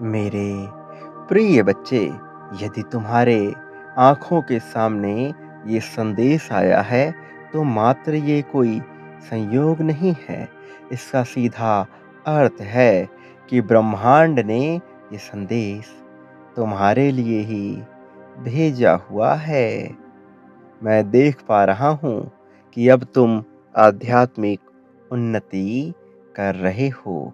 मेरे प्रिय बच्चे, यदि तुम्हारे आँखों के सामने ये संदेश आया है, तो मात्र ये कोई संयोग नहीं है। इसका सीधा अर्थ है कि ब्रह्मांड ने ये संदेश तुम्हारे लिए ही भेजा हुआ है। मैं देख पा रहा हूँ कि अब तुम आध्यात्मिक उन्नति कर रहे हो।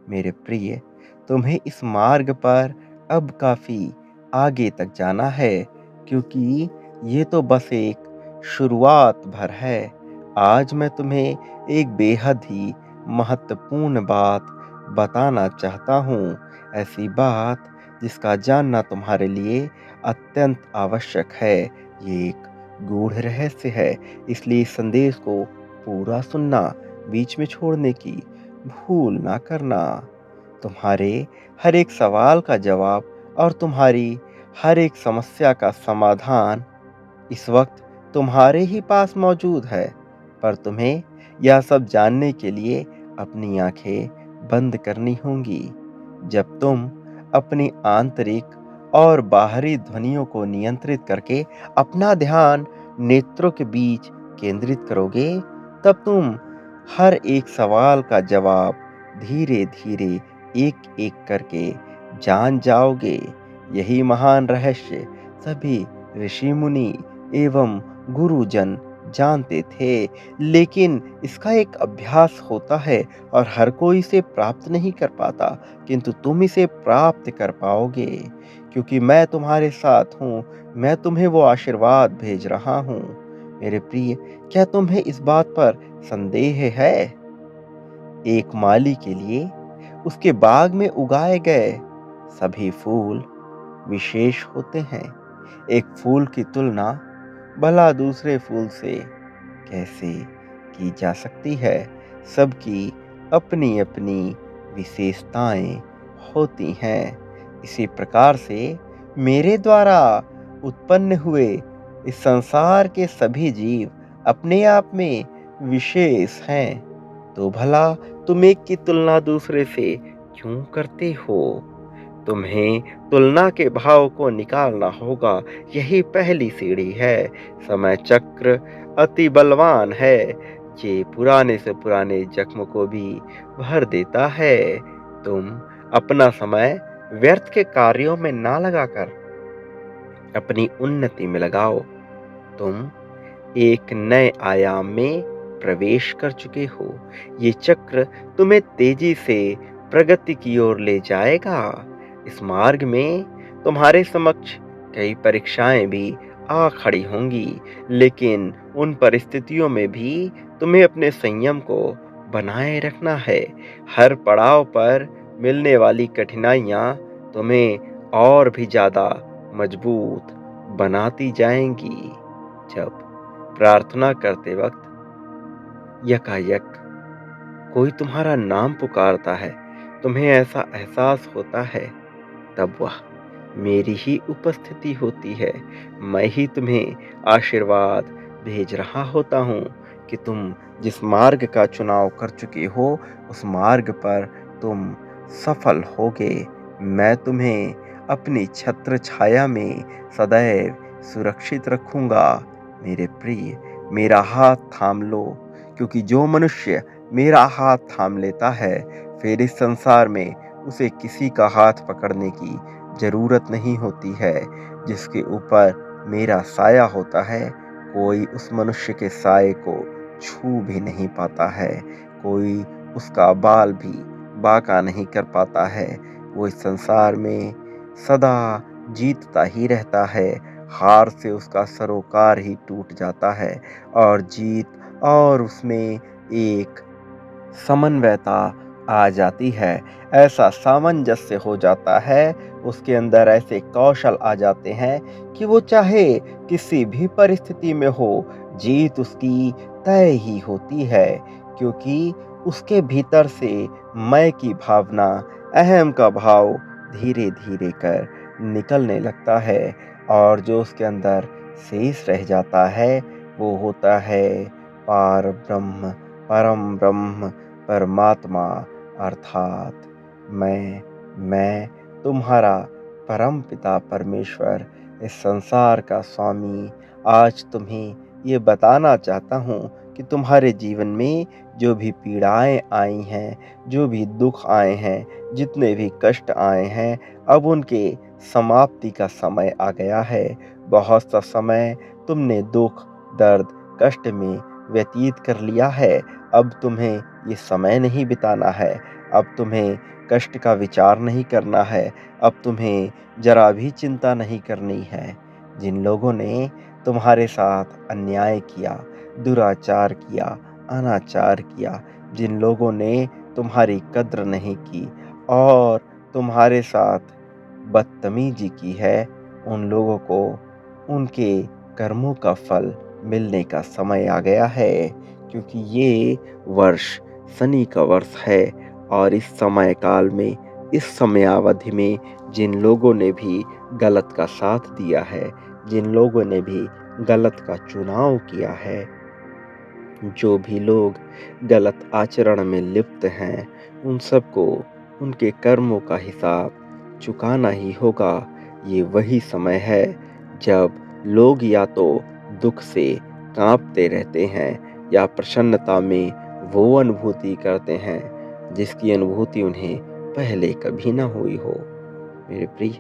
मेरे प्रिय, तुम्हें इस मार्ग पर अब काफ़ी आगे तक जाना है, क्योंकि ये तो बस एक शुरुआत भर है। आज मैं तुम्हें एक बेहद ही महत्वपूर्ण बात बताना चाहता हूँ। ऐसी बात जिसका जानना तुम्हारे लिए अत्यंत आवश्यक है। ये एक गूढ़ रहस्य है, इसलिए इस संदेश को पूरा सुनना, बीच में छोड़ने की भूल ना करना। तुम्हारे हर एक सवाल का जवाब और तुम्हारी हर एक समस्या का समाधान इस वक्त तुम्हारे ही पास मौजूद है। पर तुम्हें यह सब जानने के लिए अपनी आंखें बंद करनी होंगी। जब तुम अपनी आंतरिक और बाहरी ध्वनियों को नियंत्रित करके अपना ध्यान नेत्रों के बीच केंद्रित करोगे, तब तुम हर एक सवाल का जवाब धीरे धीरे एक एक करके जान जाओगे। यही महान रहस्य सभी ऋषि मुनि एवं गुरुजन जानते थे, लेकिन इसका एक अभ्यास होता है और हर कोई इसे प्राप्त नहीं कर पाता। किंतु तुम इसे प्राप्त कर पाओगे, क्योंकि मैं तुम्हारे साथ हूँ। मैं तुम्हें वो आशीर्वाद भेज रहा हूँ। मेरे प्रिय, क्या तुम्हें इस बात पर संदेह है? एक माली के लिए उसके बाग में उगाए गए सभी फूल विशेष होते हैं। एक फूल की तुलना भला दूसरे फूल से कैसे की जा सकती है? सबकी अपनी अपनी विशेषताएं होती हैं। इसी प्रकार से मेरे द्वारा उत्पन्न हुए इस संसार के सभी जीव अपने आप में विशेष हैं। तो भला तुम एक की तुलना दूसरे से क्यों करते हो? तुम्हें तुलना के भाव को निकालना होगा। यही पहली सीढ़ी है। समय चक्र अति बलवान है। ये पुराने से पुराने जख्म को भी भर देता है। तुम अपना समय व्यर्थ के कार्यों में ना लगाकर अपनी उन्नति में लगाओ। तुम एक नए आयाम में प्रवेश कर चुके हो। ये चक्र तुम्हें तेजी से प्रगति की ओर ले जाएगा। इस मार्ग में तुम्हारे समक्ष कई परीक्षाएं भी आ खड़ी होंगी, लेकिन उन परिस्थितियों में भी तुम्हें अपने संयम को बनाए रखना है। हर पड़ाव पर मिलने वाली कठिनाइयां तुम्हें और भी ज्यादा मजबूत बनाती जाएंगी। जब प्रार्थना करते वक्त यकायक कोई तुम्हारा नाम पुकारता है, तुम्हें ऐसा एहसास होता है, तब वह मेरी ही उपस्थिति होती है। मैं ही तुम्हें आशीर्वाद भेज रहा होता हूँ कि तुम जिस मार्ग का चुनाव कर चुके हो, उस मार्ग पर तुम सफल होगे। मैं तुम्हें अपनी छत्र छाया में सदैव सुरक्षित रखूंगा। मेरे प्रिय, मेरा हाथ थाम लो, क्योंकि जो मनुष्य मेरा हाथ थाम लेता है, फिर इस संसार में उसे किसी का हाथ पकड़ने की जरूरत नहीं होती है। जिसके ऊपर मेरा साया होता है, कोई उस मनुष्य के साये को छू भी नहीं पाता है। कोई उसका बाल भी बांका नहीं कर पाता है। वो इस संसार में सदा जीतता ही रहता है। हार से उसका सरोकार ही टूट जाता है और जीत और उसमें एक समन्वयता आ जाती है। ऐसा सामंजस्य हो जाता है, उसके अंदर ऐसे कौशल आ जाते हैं कि वो चाहे किसी भी परिस्थिति में हो, जीत उसकी तय ही होती है। क्योंकि उसके भीतर से मैं की भावना, अहम का भाव धीरे धीरे कर निकलने लगता है, और जो उसके अंदर शेष रह जाता है, वो होता है पार ब्रह्म, परम ब्रह्म, परमात्मा, अर्थात मैं तुम्हारा परम पिता परमेश्वर, इस संसार का स्वामी, आज तुम्हें ये बताना चाहता हूँ कि तुम्हारे जीवन में जो भी पीड़ाएँ आई हैं, जो भी दुःख आए हैं, जितने भी कष्ट आए हैं, अब उनके समाप्ति का समय आ गया है। बहुत सा समय तुमने दुःख, दर्द, कष्ट में व्यतीत कर लिया है। अब तुम्हें ये समय नहीं बिताना है। अब तुम्हें कष्ट का विचार नहीं करना है। अब तुम्हें ज़रा भी चिंता नहीं करनी है। जिन लोगों ने तुम्हारे साथ अन्याय किया, दुराचार किया, अनाचार किया, जिन लोगों ने तुम्हारी कद्र नहीं की और तुम्हारे साथ बदतमीजी की है, उन लोगों को उनके कर्मों का फल मिलने का समय आ गया है। क्योंकि ये वर्ष शनि का वर्ष है और इस समय काल में, इस समयावधि में जिन लोगों ने भी गलत का साथ दिया है, जिन लोगों ने भी गलत का चुनाव किया है, जो भी लोग गलत आचरण में लिप्त हैं, उन सबको उनके कर्मों का हिसाब चुकाना ही होगा। ये वही समय है जब लोग या तो दुख से कांपते रहते हैं या प्रसन्नता में वो अनुभूति करते हैं जिसकी अनुभूति उन्हें पहले कभी ना हुई हो। मेरे प्रिय,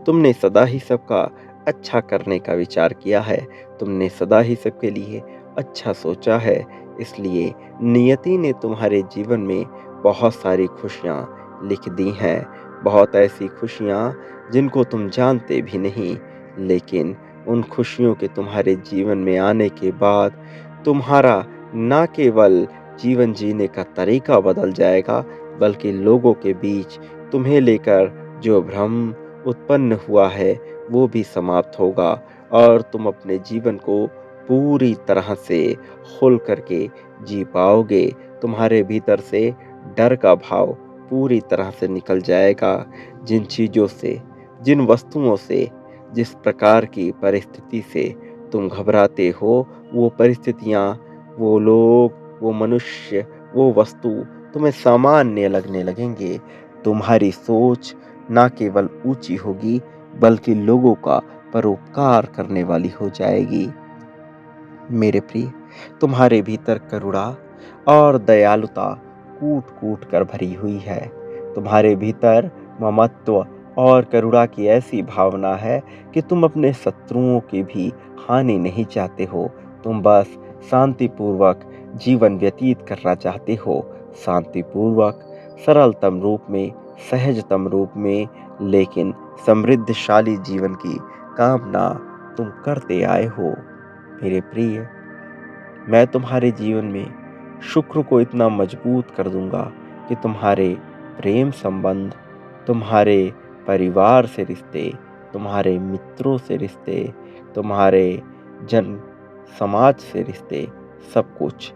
तुमने सदा ही सबका अच्छा करने का विचार किया है। तुमने सदा ही सबके लिए अच्छा सोचा है। इसलिए नियति ने तुम्हारे जीवन में बहुत सारी खुशियाँ लिख दी हैं। बहुत ऐसी खुशियाँ जिनको तुम जानते भी नहीं। लेकिन उन खुशियों के तुम्हारे जीवन में आने के बाद तुम्हारा ना केवल जीवन जीने का तरीका बदल जाएगा, बल्कि लोगों के बीच तुम्हें लेकर जो भ्रम उत्पन्न हुआ है वो भी समाप्त होगा और तुम अपने जीवन को पूरी तरह से खुल करके जी पाओगे। तुम्हारे भीतर से डर का भाव पूरी तरह से निकल जाएगा। जिन चीज़ों से, जिन वस्तुओं से, जिस प्रकार की परिस्थिति से तुम घबराते हो, वो परिस्थितियाँ, वो लोग, वो मनुष्य, वो वस्तु तुम्हें सामान्य लगने लगेंगे। तुम्हारी सोच ना केवल ऊंची होगी, बल्कि लोगों का परोपकार करने वाली हो जाएगी। मेरे प्रिय, तुम्हारे भीतर करुणा और दयालुता कूट-कूट कर भरी हुई है। तुम्हारे भीतर ममत्व और करुणा की ऐसी भावना है कि तुम अपने शत्रुओं की भी हानि नहीं चाहते हो। तुम बस शांतिपूर्वक जीवन व्यतीत करना चाहते हो। शांतिपूर्वक, सरलतम रूप में, सहजतम रूप में, लेकिन समृद्धशाली जीवन की कामना तुम करते आए हो। मेरे प्रिय, मैं तुम्हारे जीवन में शुक्र को इतना मजबूत कर दूंगा कि तुम्हारे प्रेम संबंध, तुम्हारे परिवार से रिश्ते, तुम्हारे मित्रों से रिश्ते, तुम्हारे जन समाज से रिश्ते, सब कुछ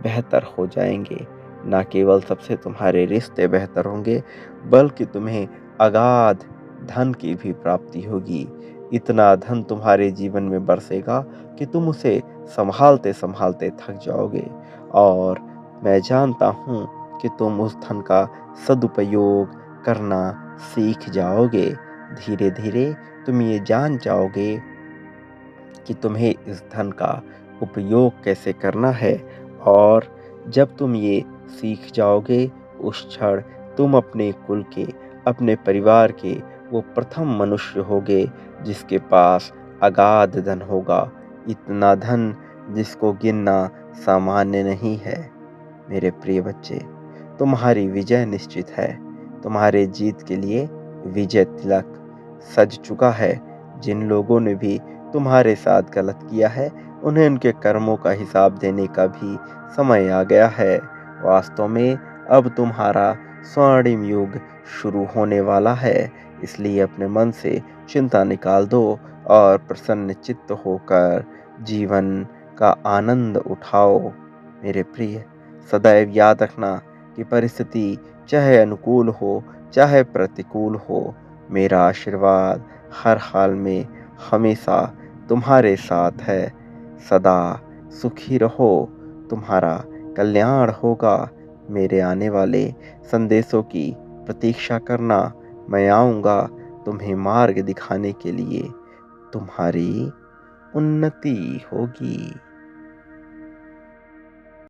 बेहतर हो जाएंगे। ना केवल सबसे तुम्हारे रिश्ते बेहतर होंगे, बल्कि तुम्हें अगाध धन की भी प्राप्ति होगी। इतना धन तुम्हारे जीवन में बरसेगा कि तुम उसे संभालते संभालते थक जाओगे और मैं जानता हूँ कि तुम उस धन का सदुपयोग करना सीख जाओगे। धीरे धीरे तुम ये जान जाओगे कि तुम्हें इस धन का उपयोग कैसे करना है और जब तुम ये सीख जाओगे, उस क्षण तुम अपने कुल के, अपने परिवार के वो प्रथम मनुष्य होगे जिसके पास अगाध धन होगा। इतना धन जिसको गिनना सामान्य नहीं है। मेरे प्रिय बच्चे, तुम्हारी विजय निश्चित है। तुम्हारे जीत के लिए विजय तिलक सज चुका है। जिन लोगों ने भी तुम्हारे साथ गलत किया है, उन्हें उनके कर्मों का हिसाब देने का भी समय आ गया है। वास्तव में अब तुम्हारा स्वर्णिम युग शुरू होने वाला है। इसलिए अपने मन से चिंता निकाल दो और प्रसन्न चित्त होकर जीवन का आनंद उठाओ। मेरे प्रिय, सदैव याद रखना कि परिस्थिति चाहे अनुकूल हो, चाहे प्रतिकूल हो, मेरा आशीर्वाद हर हाल में हमेशा तुम्हारे साथ है। सदा सुखी रहो, तुम्हारा कल्याण होगा। मेरे आने वाले संदेशों की प्रतीक्षा करना। मैं आऊँगा तुम्हें मार्ग दिखाने के लिए, तुम्हारी उन्नति होगी।